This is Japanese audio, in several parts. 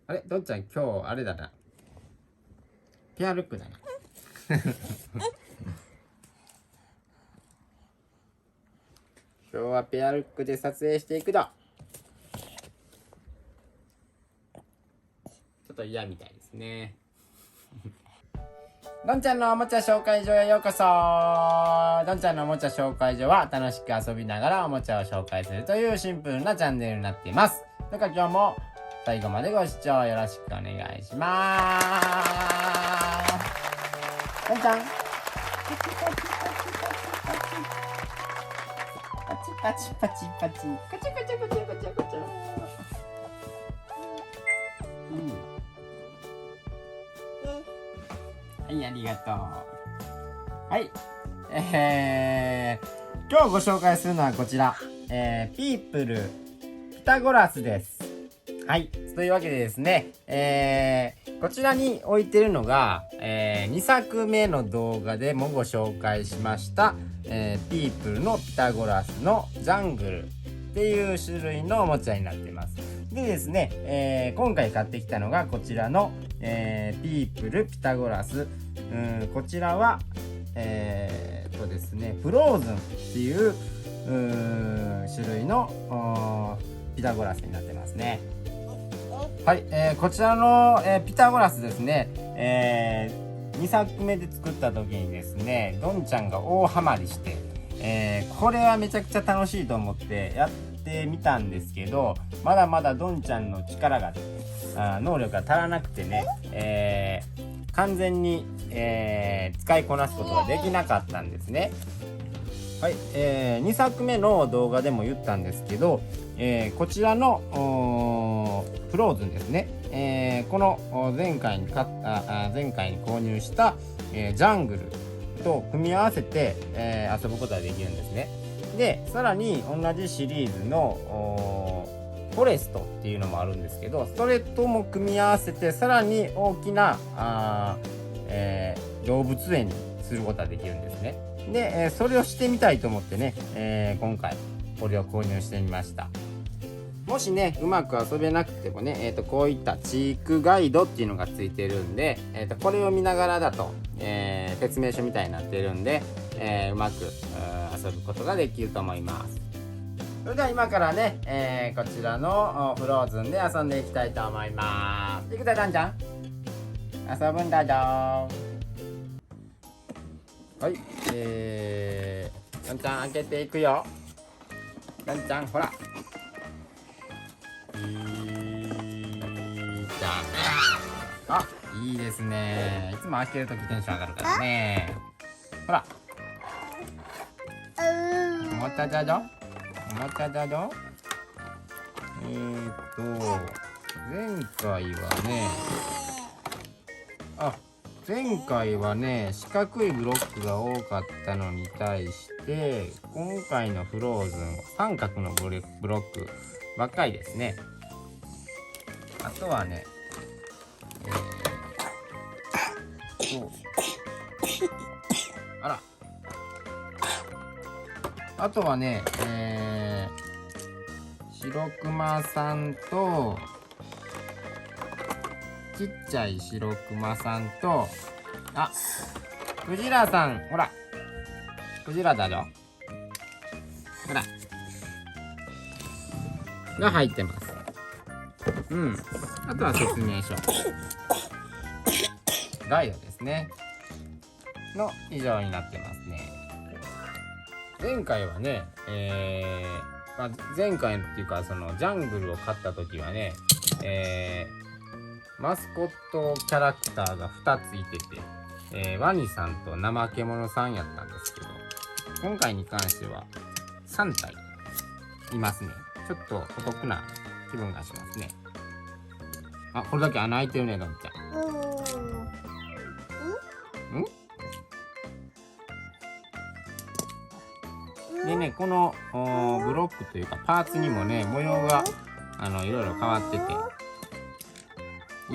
あれどんちゃん今日あれだな。ペアルックだな。今日はペアルックで撮影していくだ。ちょっと嫌みたいですね。どんちゃんのおもちゃ紹介所へようこそ。どんちゃんのおもちゃ紹介所は楽しく遊びながらおもちゃを紹介するというシンプルなチャンネルになっています。だから今日も最後までご視聴よろしくお願いします。どんちゃん。パチパチパチパチ。カチャカチャカチャカチャカチャカチャ。はい、ありがとう。はい。今日ご紹介するのはこちら。ピープルピタゴラスです。はい。というわけでですね、こちらに置いてるのが、2作目の動画でもご紹介しました、ピープルのピタゴラスのジャングルっていう種類のおもちゃになっています。でですね、今回買ってきたのがこちらの、ピープルピタゴラス。こちらは、ですね、フローズンっていう種類のピタゴラスになってますね。はい、こちらの、ピタゴラスですね、2作目で作った時にですね、どんちゃんが大ハマりして、これはめちゃくちゃ楽しいと思ってやってみたんですけど、まだまだどんちゃんの力が能力が足らなくてね、完全に、使いこなすことができなかったんですね。はい、2作目の動画でも言ったんですけど、こちらのフローズンですね、この前回に購入した、ジャングルと組み合わせて、遊ぶことができるんですね。でさらに同じシリーズのフォレストっていうのもあるんですけど、それとも組み合わせてさらに大きな動物園にすることができるんですね。で、それをしてみたいと思ってね、今回これを購入してみました。もしねうまく遊べなくてもね、こういった知育ガイドっていうのがついてるんで、これを見ながらだと、説明書みたいになってるんで、うまく遊ぶことができると思います。それでは今からね、こちらのフローズンで遊んでいきたいと思います。いくぞダンちゃん、遊ぶんだぞ。はい、ダンちゃん開けていくよ。ダンちゃんほら、あ、いいですね。いつも開けるときテンション上がるからね。ほら、おもちゃだぞ。おもちゃだぞ。前回はね、四角いブロックが多かったのに対して、今回のフローズンは三角のブロックばっかりですね。あとはね、あら。あとはね、白クマさんと、ちっちゃい白クマさんと、あ、クジラさん、ほら。クジラだよ。ほら。が入ってます。うん。あとは説明書。ガイドですね。の以上になってますね。前回はね、前回っていうかそのジャングルを買った時はね、マスコットキャラクターが2ついてて、ワニさんと怠け者さんやったんですけど、今回に関しては3体いますね。ちょっとお得な気分がしますね。あ、これだけ穴開いてるね、どんちゃん。んでね、このブロックというかパーツにもね、模様がいろいろ変わってて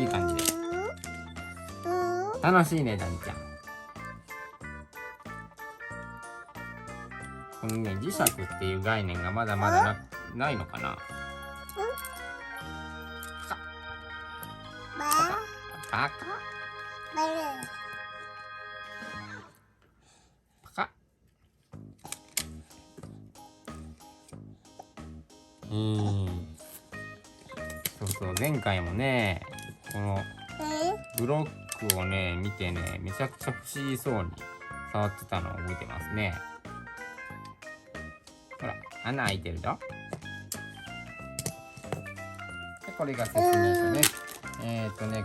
いい感じです。楽しいね、ダンちゃん。このね、磁石っていう概念がまだまだないのかな。パカパカ。そう前回もねこのブロックをね見てねめちゃくちゃ不思議そうに触ってたのを覚えてますね。ほら穴開いてるぞ。でこれが説明書ね。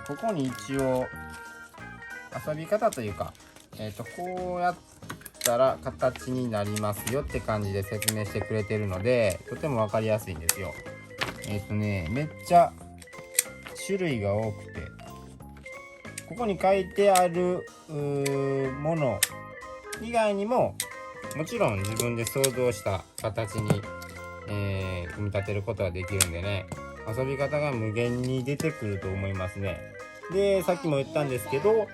ここに一応遊び方というかこうやったら形になりますよって感じで説明してくれてるのでとても分かりやすいんですよ。めっちゃ種類が多くてここに書いてあるもの以外にももちろん自分で想像した形に、組み立てることができるんでね遊び方が無限に出てくると思いますね。でさっきも言ったんですけど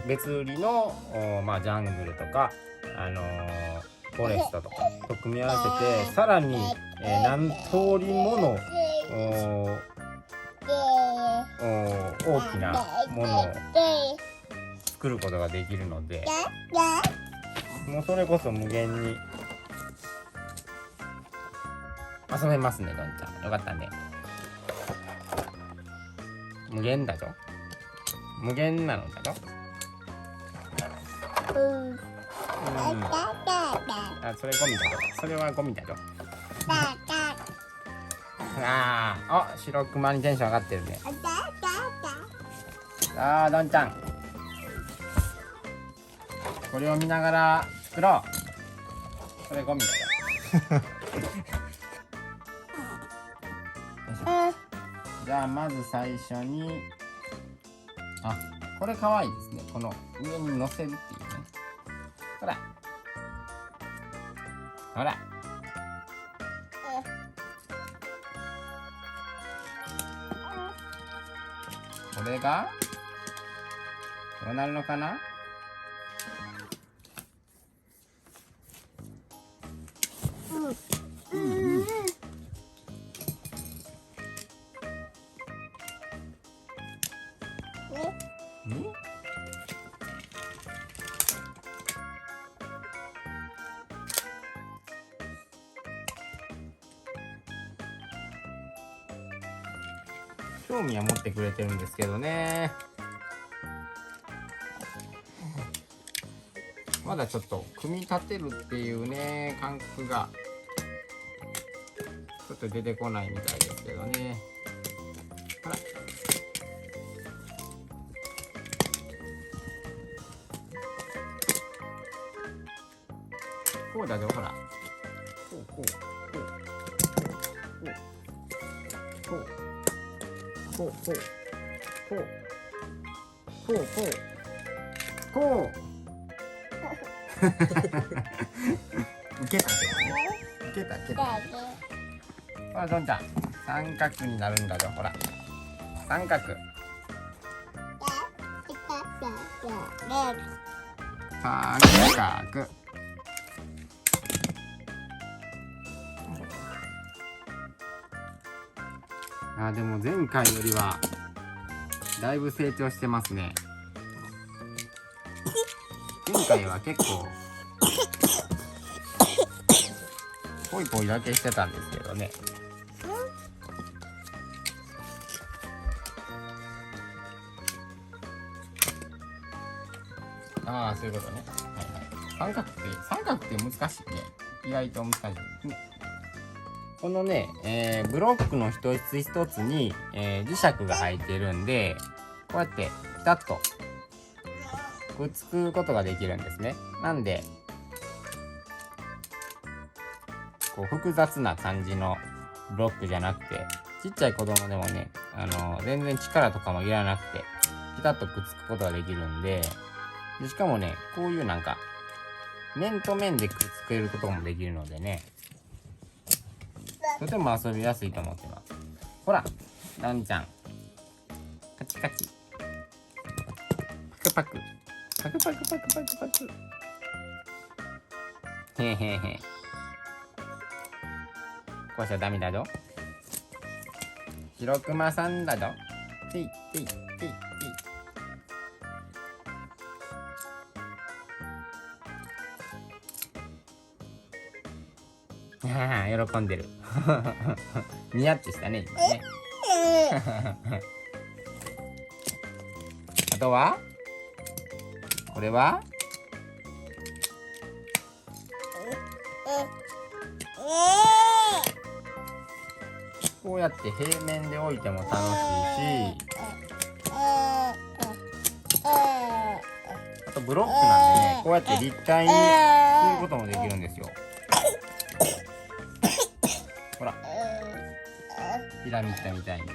別売りのジャングルとかフォレストとかと組み合わせてさらに、何通りもの大きなものを作ることができるのでもうそれこそ無限に遊べますね。どんちゃんよかったね。無限だぞ。無限なのだぞ。あ、それゴミだぞ。それはゴミだぞ。白クマにテンション上がってるね。さあどんちゃんこれを見ながら作ろう。それゴミだよ。じゃあまず最初にこれかわいいですね。この上に乗せるっていうね。ほらほらこれがどうなるのかな。興味は持ってくれてるんですけどねまだちょっと組み立てるっていうね感覚がちょっと出てこないみたいですけどね。ほらこうだよほらこう受けたけどね。受けた。ほらどんちゃん三角になるんだよほら三角。三角。でも前回よりはだいぶ成長してますね。前回は結構ポイポイだけしてたんですけどね。そういうことね。三角って難しいね。意外と難しい。このね、ブロックの一つ一つに、磁石が入っているんでこうやってピタッとくっつくことができるんですね。なんでこう複雑な感じのブロックじゃなくてちっちゃい子供でもね全然力とかもいらなくてピタッとくっつくことができるんでしかもねこういうなんか面と面でくっつけることもできるのでねとても遊びやすいと思ってます。ほらランちゃんカチカチパクパクへへへこうしちゃダメだぞ。白熊さんだぞ。ていていていてい。喜んでる。ニヤッとしたね今ね。あとはこれはこうやって平面で置いても楽しいし、あとブロックなんでね、こうやって立体にすることもできるんですよ。ほら、ピラミッドみたいに。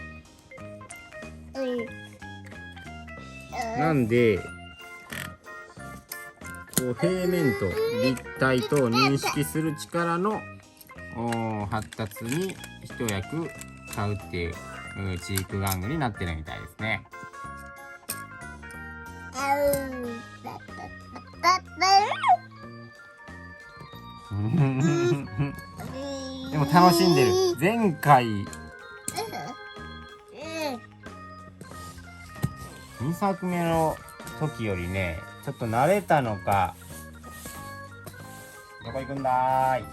なんでこう平面と立体と認識する力の発達に一役買うっていう知育玩具になってるみたいですね。でも楽しんでる。前回2作目の時よりねちょっと慣れたのか、どこ行くんだーい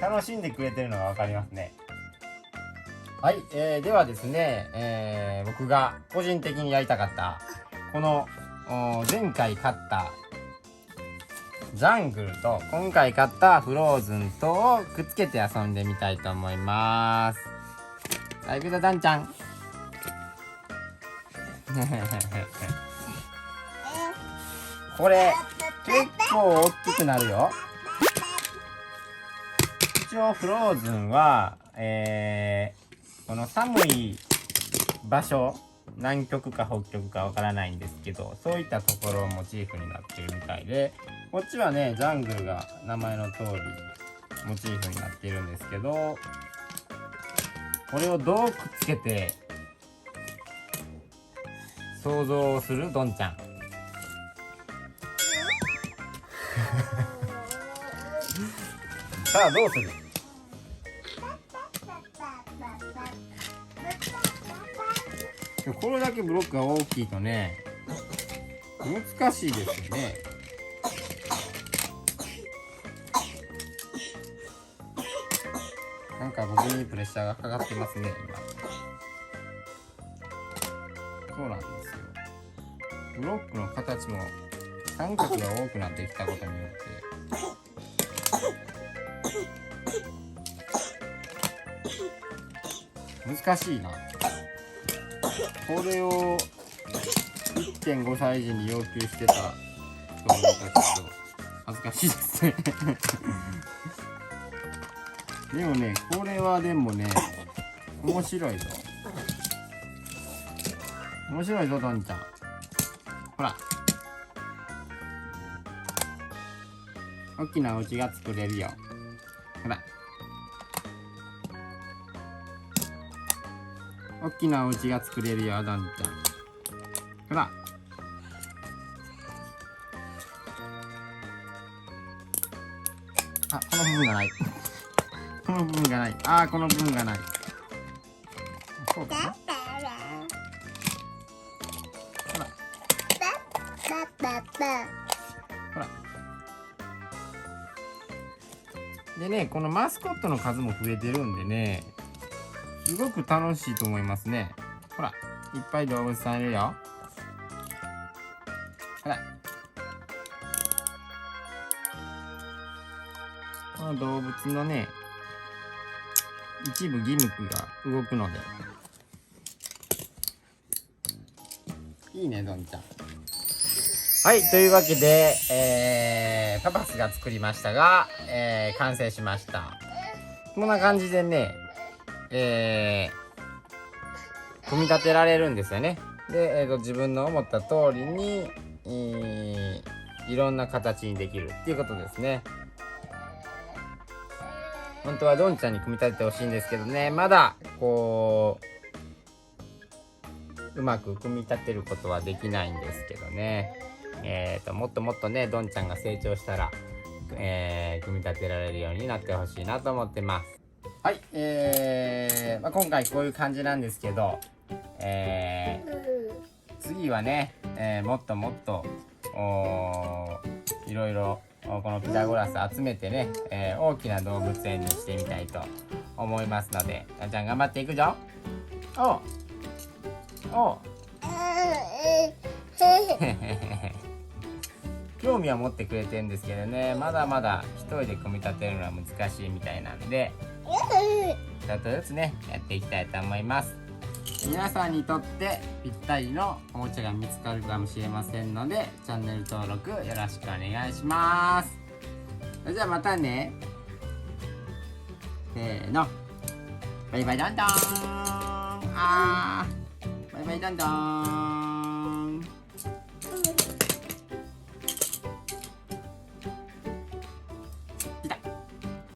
楽しんでくれてるのが分かりますね。はい、ではですね、僕が個人的にやりたかったこの前回買ったジャングルと今回買ったフローズンとをくっつけて遊んでみたいと思います。はい、くだダンちゃんこれ結構大きくなるよ。一応フローズンは、この寒い場所、南極か北極かわからないんですけど、そういったところをモチーフになってるみたいで、こっちはねジャングルが名前の通りモチーフになっているんですけど、これをどうくっつけて想像するどんちゃんさあどうする？これだけブロックが大きいとね難しいですよね。なんか僕にプレッシャーがかかってますね今。そうなんですよ。ブロックの形も三角が多くなってきたことによって難しいな。これを 1.5 歳児に要求してたと思ったけど恥ずかしいですねでもねこれはでもね面白いぞ。面白いぞどんちゃん。ほら大きなお家が作れるよ。ほら大きなお家が作れるよどんちゃん。ほらあ、この部分がないこの部分がない。あー、この部分がない。そうかな。ほらほらでね、このマスコットの数も増えてるんでねすごく楽しいと思いますね。ほらいっぱい動物さんいるよ。ほらこの動物のね一部ギミックが動くのでいいねどんちゃん。はい、というわけで、パパスが作りましたが、完成しました。こんな感じでね、組み立てられるんですよね。で、自分の思った通りに、いろんな形にできるっていうことですね。本当はどんちゃんに組み立ててほしいんですけどね、まだこううまく組み立てることはできないんですけどね。もっともっとねどんちゃんが成長したら、組み立てられるようになってほしいなと思ってます。はい、今回こういう感じなんですけど、次はね、もっともっといろいろこのピタゴラス集めてね、大きな動物園にしてみたいと思いますので、あんちゃん頑張っていくぞ。おうおう興味は持ってくれてるんですけどね、まだまだ一人で組み立てるのは難しいみたいなんで、ちょっとずつねやっていきたいと思います。皆さんにとってぴったりのおもちゃが見つかるかもしれませんので、チャンネル登録よろしくお願いします。それじゃあまたね。せーの、バイバイどんどん。バイバイどんどん。